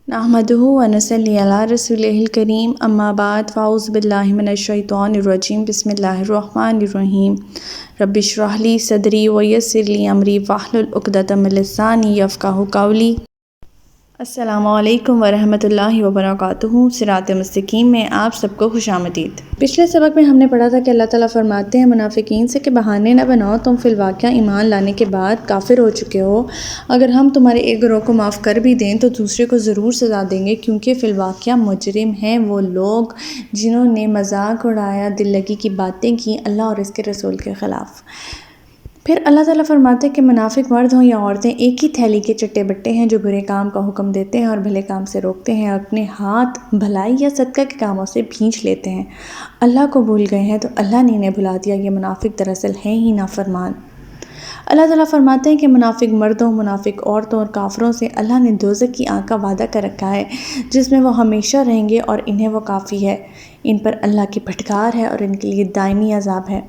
نحمدہ ونصلی علی رسولہ الکریم اما بعد فاعوذ باللہ من الشیطان الرجیم بسم اللہ الرحمن الرحیم رب اشرح لی صدری ویسر لی امری واحلل عقدۃ من لسانی یفقہوا قولی۔ السلام علیکم ورحمۃ اللہ وبرکاتہ۔ صراط مستقیم میں آپ سب کو خوش آمدید۔ پچھلے سبق میں ہم نے پڑھا تھا کہ اللہ تعالیٰ فرماتے ہیں منافقین سے کہ بہانے نہ بناؤ، تم فی الواقعہ ایمان لانے کے بعد کافر ہو چکے ہو۔ اگر ہم تمہارے ایک گروہ کو معاف کر بھی دیں تو دوسرے کو ضرور سزا دیں گے، کیونکہ فی الواقعہ مجرم ہیں وہ لوگ جنہوں نے مذاق اڑایا، دل لگی کی باتیں کی اللہ اور اس کے رسول کے خلاف۔ پھر اللہ تعالیٰ فرماتے ہیں کہ منافق مرد ہوں یا عورتیں ایک ہی تھیلی کے چٹے بٹے ہیں جو برے کام کا حکم دیتے ہیں اور بھلے کام سے روکتے ہیں، اور اپنے ہاتھ بھلائی یا صدقہ کے کاموں سے بھینچ لیتے ہیں۔ اللہ کو بھول گئے ہیں تو اللہ نے انہیں بھلا دیا، یہ منافق دراصل ہیں ہی نافرمان۔ اللہ تعالیٰ فرماتے ہیں کہ منافق مردوں، منافق عورتوں اور کافروں سے اللہ نے دوزخ کی آگ کا وعدہ کر رکھا ہے، جس میں وہ ہمیشہ رہیں گے اور انہیں وہ کافی ہے۔ ان پر اللہ کی پھٹکار ہے اور ان کے لیے دائمی عذاب ہے۔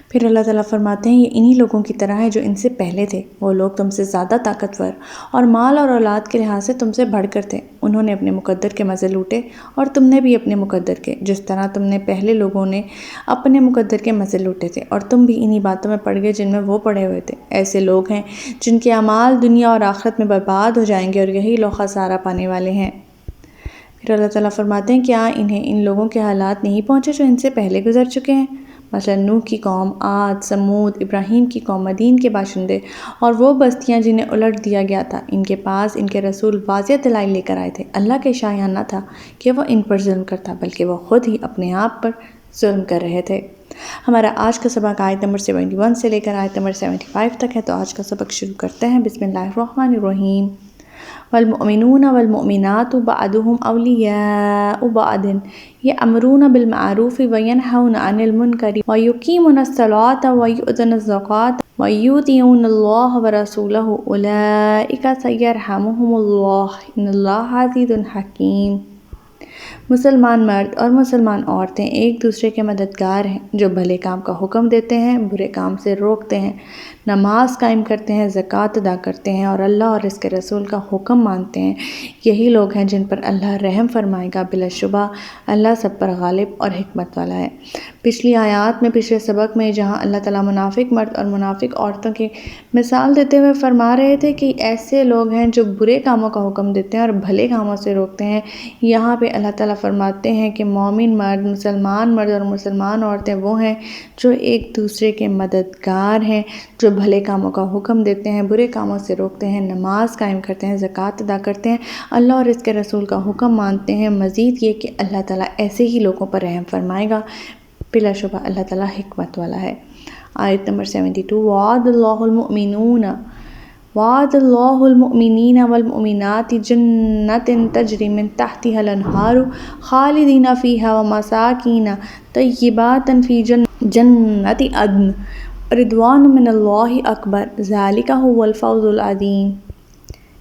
پھر اللہ تعالیٰ فرماتے ہیں یہ انہی لوگوں کی طرح ہے جو ان سے پہلے تھے، وہ لوگ تم سے زیادہ طاقتور اور مال اور اولاد کے لحاظ سے تم سے بڑھ کر تھے۔ انہوں نے اپنے مقدر کے مزے لوٹے اور تم نے بھی اپنے مقدر کے، جس طرح تم نے پہلے لوگوں نے اپنے مقدر کے مزے لوٹے تھے، اور تم بھی انہی باتوں میں پڑ گئے جن میں وہ پڑے ہوئے تھے۔ ایسے لوگ ہیں جن کے اعمال دنیا اور آخرت میں برباد ہو جائیں گے، اور یہی لوگ خسارہ پانے والے ہیں۔ پھر اللہ تعالیٰ فرماتے ہیں کیا انہیں ان لوگوں کے حالات نہیں پہنچے جو ان سے پہلے گزر چکے ہیں؟ مثلا نوح کی قوم، عاد، سمود، ابراہیم کی قوم، مدین کے باشندے اور وہ بستیاں جنہیں الٹ دیا گیا تھا۔ ان کے پاس ان کے رسول واضح دلائل لے کر آئے تھے۔ اللہ کا شایان نہ تھا کہ وہ ان پر ظلم کرتا، بلکہ وہ خود ہی اپنے آپ پر ظلم کر رہے تھے۔ ہمارا آج کا سبق آیت نمبر 71 سے لے کر آیت نمبر 75 تک ہے، تو آج کا سبق شروع کرتے ہیں۔ بسم اللہ الرحمن الرحیم۔ والمؤمنون والمؤمنات بعضهم أولياء بعض يأمرون بالمعروف وينهون عن المنكر ويقيمون الصلاة ويؤتون الزكاة ويطيعون الله ورسوله أولئك سيرحمهم الله إن الله عزيز حكيم۔ مسلمان مرد اور مسلمان عورتیں ایک دوسرے کے مددگار ہیں، جو بھلے کام کا حکم دیتے ہیں، برے کام سے روکتے ہیں، نماز قائم کرتے ہیں، زکوٰۃ ادا کرتے ہیں، اور اللہ اور اس کے رسول کا حکم مانتے ہیں۔ یہی لوگ ہیں جن پر اللہ رحم فرمائے گا، بلا شبہ اللہ سب پر غالب اور حکمت والا ہے۔ پچھلی آیات میں، پچھلے سبق میں، جہاں اللہ تعالیٰ منافق مرد اور منافق عورتوں کی مثال دیتے ہوئے فرما رہے تھے کہ ایسے لوگ ہیں جو برے کاموں کا حکم دیتے ہیں اور بھلے کاموں سے روکتے ہیں، یہاں پہ اللہ تعالیٰ فرماتے ہیں کہ مومن مرد، مسلمان مرد اور مسلمان عورتیں وہ ہیں جو ایک دوسرے کے مددگار ہیں، جو بھلے کاموں کا حکم دیتے ہیں، برے کاموں سے روکتے ہیں، نماز قائم کرتے ہیں، زکوٰۃ ادا کرتے ہیں، اللہ اور اس کے رسول کا حکم مانتے ہیں۔ مزید یہ کہ اللہ تعالیٰ ایسے ہی لوگوں پر رحم فرمائے گا، بلا شبہ اللہ تعالیٰ حکمت والا ہے۔ آیت نمبر 72۔ وعد اللہ المؤمنین والمؤمنات جنات تجری من تحتها الانہار خالدین فیہا ومساکین طیبات فی جنات عدن رضوان من اللہ اکبر ذالک هو الفوز العظیم۔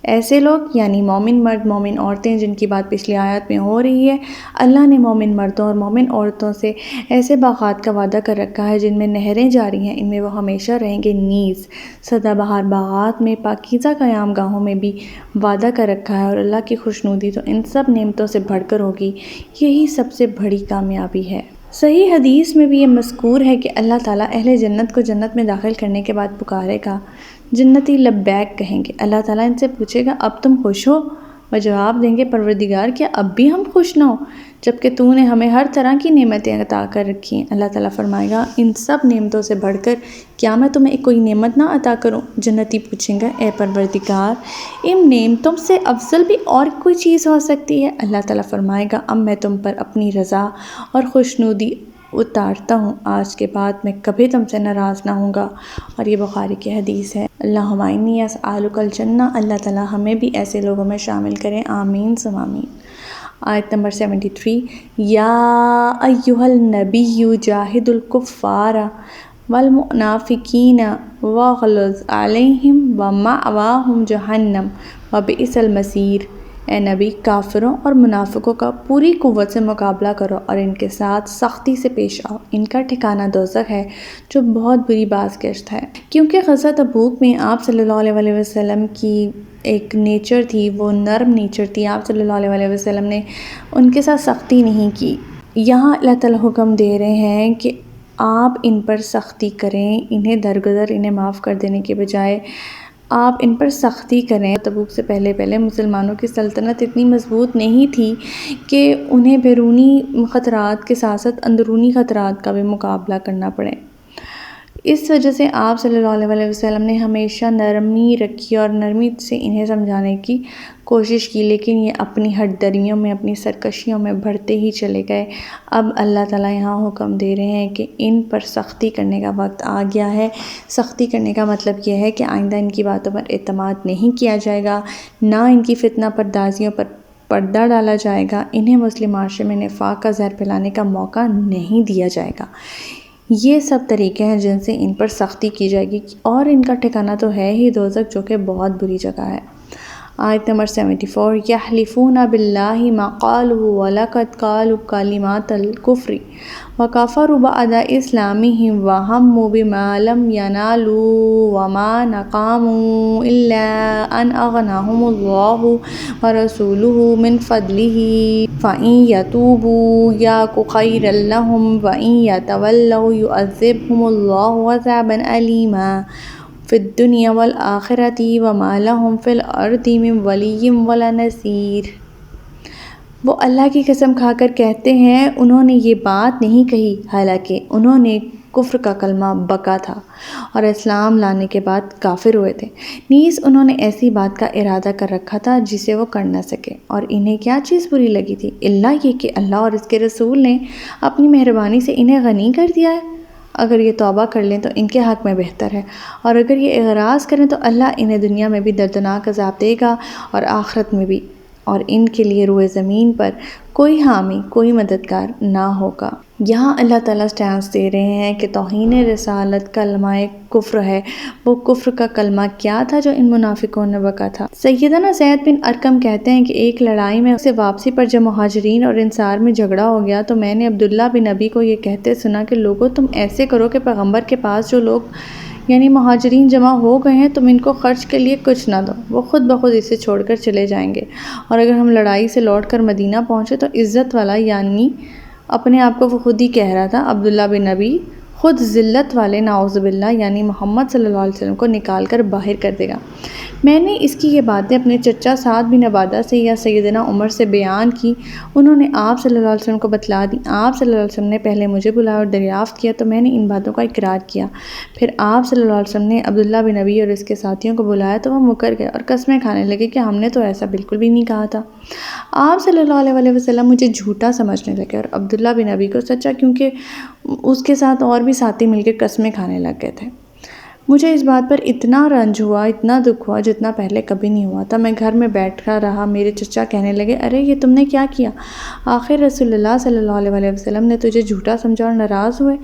ایسے لوگ یعنی مومن مرد، مومن عورتیں، جن کی بات پچھلی آیات میں ہو رہی ہے، اللہ نے مومن مردوں اور مومن عورتوں سے ایسے باغات کا وعدہ کر رکھا ہے جن میں نہریں جاری ہیں، ان میں وہ ہمیشہ رہیں گے۔ نیز سدا بہار باغات میں، پاکیزہ قیام گاہوں میں بھی وعدہ کر رکھا ہے، اور اللہ کی خوشنودی تو ان سب نعمتوں سے بڑھ کر ہوگی، یہی سب سے بڑی کامیابی ہے۔ صحیح حدیث میں بھی یہ مذکور ہے کہ اللہ تعالیٰ اہل جنت کو جنت میں داخل کرنے کے بعد پکارے گا، جنتی لبیک کہیں گے۔ اللہ تعالیٰ ان سے پوچھے گا اب تم خوش ہو؟ وہ جواب دیں گے پروردگار کیا اب بھی ہم خوش نہ ہو، جبکہ تو نے ہمیں ہر طرح کی نعمتیں عطا کر رکھی ہیں۔ اللہ تعالیٰ فرمائے گا ان سب نعمتوں سے بڑھ کر کیا میں تمہیں کوئی نعمت نہ عطا کروں؟ جنتی پوچھیں گا اے پروردگار، ان نعمتوں سے افضل بھی اور کوئی چیز ہو سکتی ہے؟ اللہ تعالیٰ فرمائے گا اب میں تم پر اپنی رضا اور خوشنودی اتارتا ہوں، آج کے بعد میں کبھی تم سے ناراض نہ ہوں گا۔ اور یہ بخاری کی حدیث ہے۔ اللہم انی اسألک الجنہ، اللہ تعالیٰ ہمیں بھی ایسے لوگوں میں شامل کریں، آمین ثم آمین۔ آیت نمبر 73۔ یا ایہا النبی جاہد الکفار والمنافقین واغلظ علیہم ومأواہم جہنم وبئس المصیر۔ اے نبی کافروں اور منافقوں کا پوری قوت سے مقابلہ کرو اور ان کے ساتھ سختی سے پیش آؤ، ان کا ٹھکانہ دوزخ ہے جو بہت بری بازگشت ہے۔ کیونکہ غزوہ تبوک میں آپ صلی اللہ علیہ وسلم کی ایک نیچر تھی، وہ نرم نیچر تھی، آپ صلی اللہ علیہ وسلم نے ان کے ساتھ سختی نہیں کی۔ یہاں اللہ تعالیٰ حکم دے رہے ہیں کہ آپ ان پر سختی کریں، انہیں درگزر، انہیں معاف کر دینے کے بجائے آپ ان پر سختی کریں۔ تبوک سے پہلے مسلمانوں کی سلطنت اتنی مضبوط نہیں تھی کہ انہیں بیرونی خطرات کے ساتھ ساتھ اندرونی خطرات کا بھی مقابلہ کرنا پڑے۔ اس وجہ سے آپ صلی اللہ علیہ وسلم نے ہمیشہ نرمی رکھی اور نرمی سے انہیں سمجھانے کی کوشش کی، لیکن یہ اپنی ہٹ دریوں میں، اپنی سرکشیوں میں بڑھتے ہی چلے گئے۔ اب اللہ تعالیٰ یہاں حکم دے رہے ہیں کہ ان پر سختی کرنے کا وقت آ گیا ہے۔ سختی کرنے کا مطلب یہ ہے کہ آئندہ ان کی باتوں پر اعتماد نہیں کیا جائے گا، نہ ان کی فتنہ پردازیوں پر پردہ ڈالا جائے گا، انہیں مسلم معاشرے میں نفاق کا زہر پھیلانے کا موقع نہیں دیا جائے گا۔ یہ سب طریقے ہیں جن سے ان پر سختی کی جائے گی، اور ان کا ٹھکانہ تو ہے ہی دوزخ، جو کہ بہت بری جگہ ہے۔ آیت نمبر 74، یحلفون باللہ ما قالوا ولقد قالوا کلمات الکفر وکفروا بعد اسلامہم وہموا بما لم ینالوا وما نقموا الا ان اغناہم اللہ ورسولہ من فضلہ فإن یتوبوا یک خیرا لہم وإن یتولوا یعذبہم اللہ عذابا علیما فی الدنیا والآخرۃ وما لہم فی الارض من ولی ولا نصیر۔ وہ اللہ کی قسم کھا کر کہتے ہیں انہوں نے یہ بات نہیں کہی، حالانکہ انہوں نے کفر کا کلمہ بکا تھا اور اسلام لانے کے بعد کافر ہوئے تھے، نیز انہوں نے ایسی بات کا ارادہ کر رکھا تھا جسے وہ کر نہ سکے، اور انہیں کیا چیز بری لگی تھی، اللہ یہ کہ اللہ اور اس کے رسول نے اپنی مہربانی سے انہیں غنی کر دیا ہے۔ اگر یہ توبہ کر لیں تو ان کے حق میں بہتر ہے، اور اگر یہ اعراض کریں تو اللہ انہیں دنیا میں بھی دردناک عذاب دے گا اور آخرت میں بھی، اور ان کے لیے روئے زمین پر کوئی حامی، کوئی مددگار نہ ہوگا۔ یہاں اللہ تعالیٰ سٹینس دے رہے ہیں کہ توہین رسالت کلمہ کفر ہے۔ وہ کفر کا کلمہ کیا تھا جو ان منافقوں نے بکا تھا؟ سیدنا زید بن ارقم کہتے ہیں کہ ایک لڑائی میں سے واپسی پر جب مہاجرین اور انصار میں جھگڑا ہو گیا تو میں نے عبداللہ بن ابی کو یہ کہتے سنا کہ لوگوں تم ایسے کرو کہ پیغمبر کے پاس جو لوگ یعنی مہاجرین جمع ہو گئے ہیں تم ان کو خرچ کے لیے کچھ نہ دو، وہ خود بخود اسے چھوڑ کر چلے جائیں گے، اور اگر ہم لڑائی سے لوٹ کر مدینہ پہنچے تو عزت والا، یعنی اپنے آپ کو وہ خود ہی کہہ رہا تھا، عبداللہ بن ابی، خود ذلت والے نعوذ باللہ یعنی محمد صلی اللہ علیہ وسلم کو نکال کر باہر کر دے گا۔ میں نے اس کی یہ باتیں اپنے چچا سعد بن عبادہ سے یا سیدنا عمر سے بیان کی، انہوں نے آپ صلی اللہ علیہ وسلم کو بتلا دی۔ آپ صلی اللہ علیہ وسلم نے پہلے مجھے بلایا اور دریافت کیا تو میں نے ان باتوں کا اقرار کیا۔ پھر آپ صلی اللہ علیہ وسلم نے عبداللہ بن ابی اور اس کے ساتھیوں کو بلایا تو وہ مکر گئے اور قسمیں کھانے لگے کہ ہم نے تو ایسا بالکل بھی نہیں کہا تھا۔ آپ صلی اللہ علیہ وسلم مجھے جھوٹا سمجھنے لگے اور عبداللہ بن ابی کو سچا، کیونکہ اس کے ساتھ اور بھی ساتھی مل کے قسمیں کھانے لگ گئے تھے۔ مجھے اس بات پر اتنا رنج ہوا، اتنا دکھ ہوا جتنا پہلے کبھی نہیں ہوا تھا۔ میں گھر میں بیٹھا رہا، میرے چچا کہنے لگے ارے یہ تم نے کیا کیا؟ آخر رسول اللہ صلی اللہ علیہ وسلم نے تجھے جھوٹا سمجھا اور ناراض ہوئے۔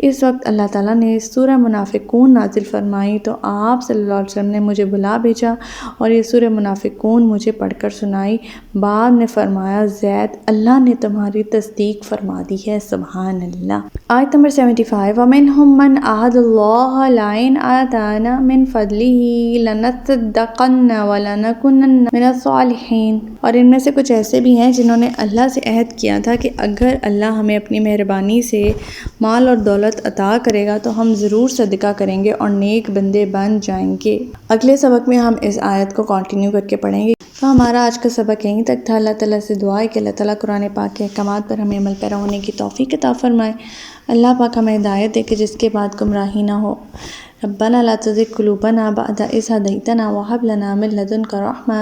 اس وقت اللہ تعالیٰ نے سورہ منافقون نازل فرمائی تو آپ صلی اللہ علیہ وسلم نے مجھے بلا بھیجا اور یہ سورہ منافقون مجھے پڑھ کر سنائی۔ بعد میں فرمایا زید اللہ نے تمہاری تصدیق فرما دی ہے، سبحان اللہ۔ آیت نمبر 75، وَمِنْهُمْ مَنْ عَاهَدَ اللَّهَ لَئِنْ آتَانَا مِنْ فَضْلِهِ لَنَصَّدَّقَنَّ وَلَنَكُونَنَّ مِنَ الصَّالِحِينَ، اور ان میں سے کچھ ایسے بھی ہیں جنہوں نے اللہ سے عہد کیا تھا کہ اگر اللہ ہمیں اپنی مہربانی سے مال اور دولت عطا کرے گا تو ہم ضرور صدقہ کریں گے اور نیک بندے بن جائیں گے۔ اگلے سبق میں ہم اس آیت کو کنٹینیو کر کے پڑھیں گے۔ تو ہمارا آج کا سبق یہیں تک تھا۔ اللہ تعالیٰ سے دعا ہے کہ اللہ تعالیٰ قرآن پاک کے احکامات پر ہمیں عمل پیرا ہونے کی توفیق عطا فرمائے۔ اللہ پاک ہمیں ہدایت دے کہ جس کے بعد گمراہی نہ ہو۔ ربنا لا تزغ قلوبنا بعد إذ هديتنا وهب لنا من لدنك رحمة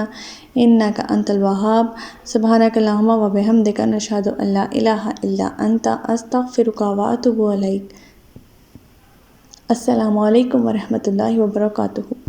إنك أنت الوهاب سبحانك اللهم وبحمدك نشهد أن لا إله إلا أنت أستغفرك وأتوب إليك۔ السلام علیکم ورحمۃ اللہ وبرکاتہ۔